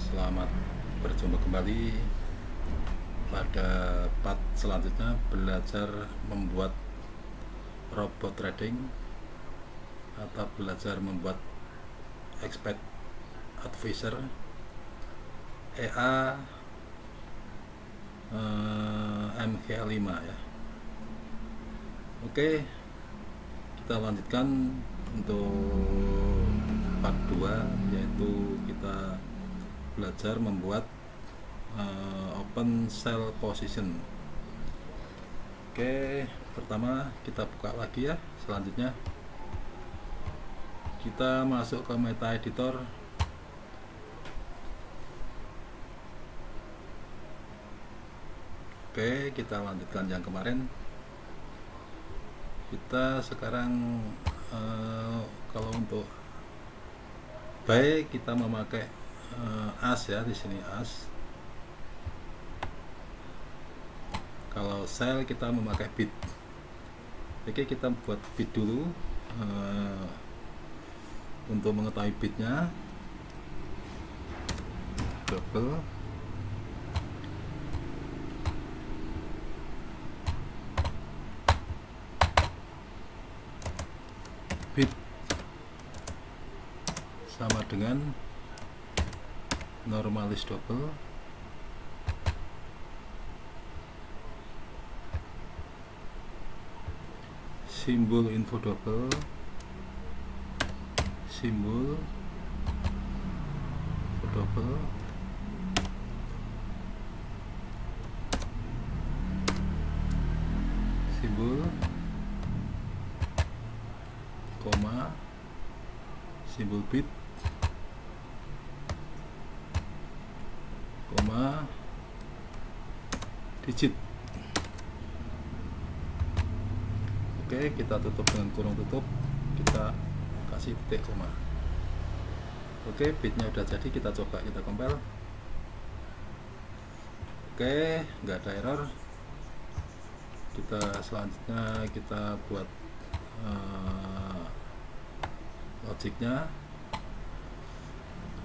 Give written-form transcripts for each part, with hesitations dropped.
Selamat berjumpa kembali pada part selanjutnya, belajar membuat robot trading atau belajar membuat expert advisor EA MK5 ya. Oke, kita lanjutkan untuk part 2, yaitu kita belajar membuat open sell position. Oke, pertama kita buka lagi ya. Selanjutnya kita masuk ke meta editor. Oke, kita lanjutkan yang kemarin. Kita sekarang kalau untuk buy kita memakai as ya, di sini as. Kalau sell kita memakai bid. Oke, kita buat bid dulu. Untuk mengetahui bidnya, double bid sama dengan normalis double simbol info double simbol info double simbol koma simbol bid koma digit. Oke, kita tutup dengan kurung tutup, kita kasih titik koma. Oke, bitnya udah jadi, kita coba, kita compile. Oke, nggak ada error. Kita selanjutnya kita buat logiknya.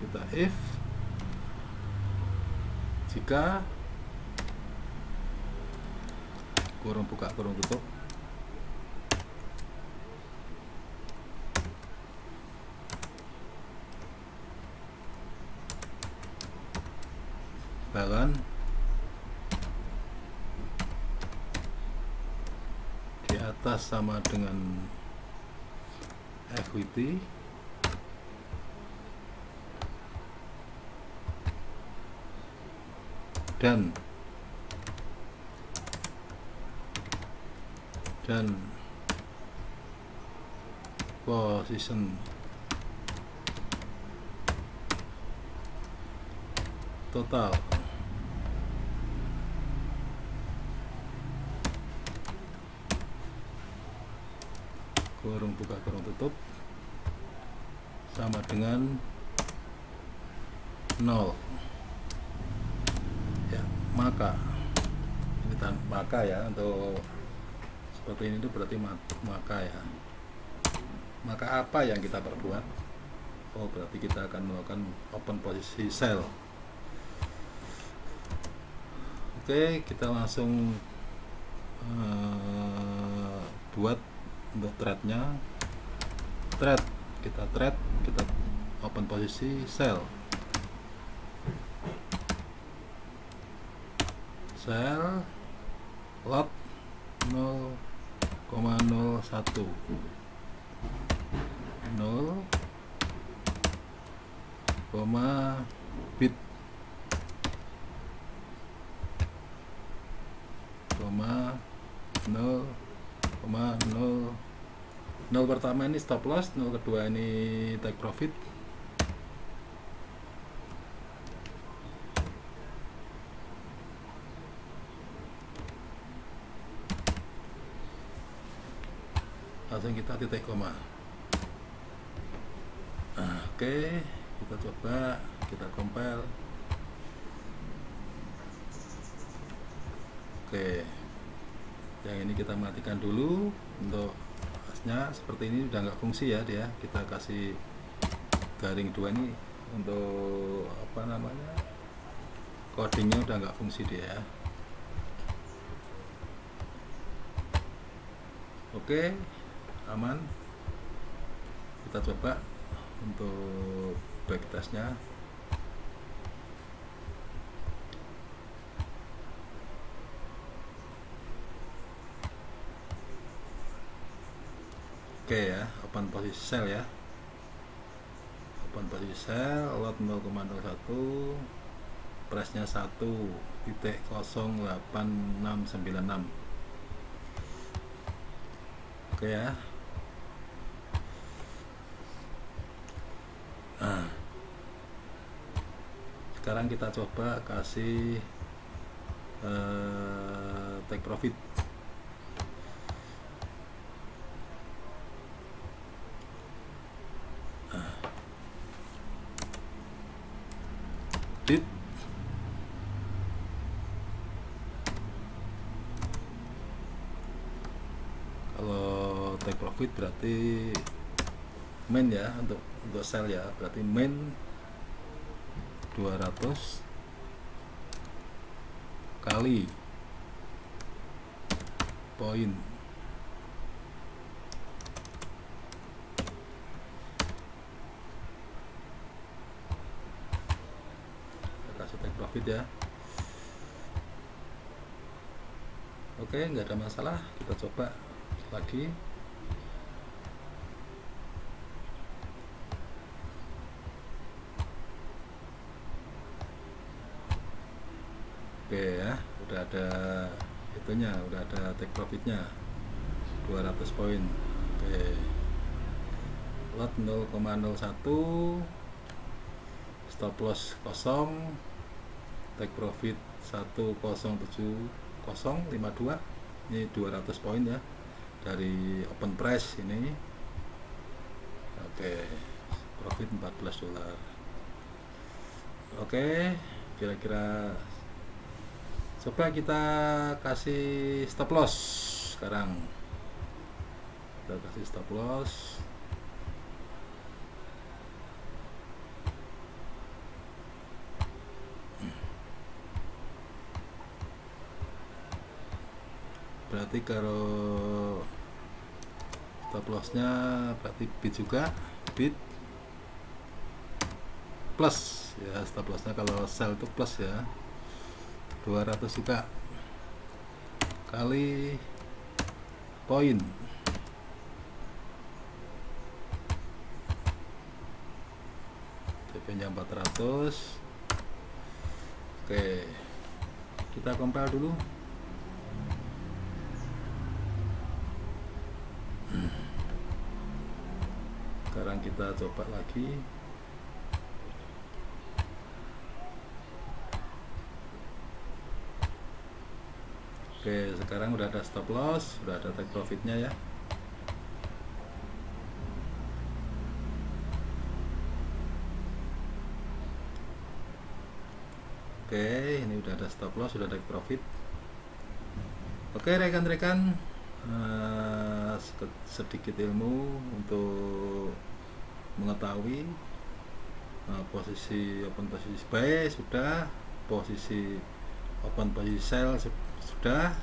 Kita if jika kurung buka kurung tutup balan di atas sama dengan equity dan position total kurung buka kurung tutup sama dengan 0 ya. Maka ini maka ya, untuk seperti ini itu berarti maka ya. Maka apa yang kita perbuat? Oh, berarti kita akan melakukan open posisi sell. Oke, kita langsung buat untuk trade-nya. Kita open posisi sell lot 0,01 0, bid koma 0,0. 0 pertama ini stop loss, 0 kedua ini take profit. Langsung kita titik koma. Oke, kita coba, kita compile. Oke, yang ini kita matikan dulu. Untuk asnya seperti ini udah nggak fungsi ya dia. Kita kasih garing 2 ini untuk apa namanya, codingnya udah nggak fungsi dia ya. Oke, aman. Kita coba untuk backtestnya. Oke ya, open posisi sell ya, open posisi sell, lot 0,01, price-nya 1.089696. Oke ya. Nah, sekarang kita coba kasih take profit. Bid kalau take profit berarti main ya, untuk sell ya, berarti main 200 kali poin. Kasih take profit ya. Oke, nggak ada masalah, kita coba lagi. Oke ya, udah ada itunya, udah ada take profitnya 200 poin. Oke, lot 0,01, stop loss 0, take profit 107,052. Ini 200 poin ya dari open price ini. Oke, profit $14. Oke, kira-kira coba kita kasih stop loss sekarang. Kita kasih stop loss. Berarti kalau stop lossnya berarti bid juga, bid plus ya, stop lossnya kalau sell itu plus ya, 200 juga kali poin. TP nya 400. Oke, kita compile dulu. Sekarang kita coba lagi. Oke, sekarang udah ada stop loss, udah ada take profitnya ya. Oke, ini udah ada stop loss, sudah ada take profit. Oke rekan-rekan, sedikit ilmu untuk mengetahui posisi open posisi buy sudah, posisi open posisi sell sudah,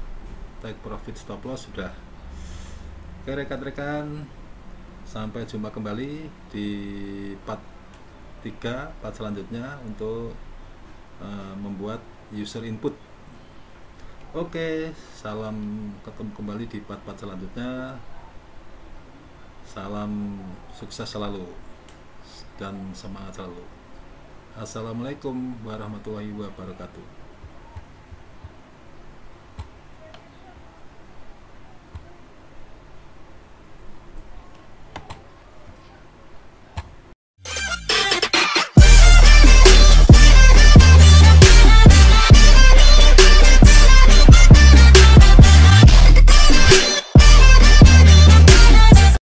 take profit stop loss sudah. Oke rekan-rekan, sampai jumpa kembali di part 3, part selanjutnya untuk membuat user input. Oke, salam, ketemu kembali di part-part selanjutnya. Salam sukses selalu dan semangat selalu. Assalamualaikum warahmatullahi wabarakatuh.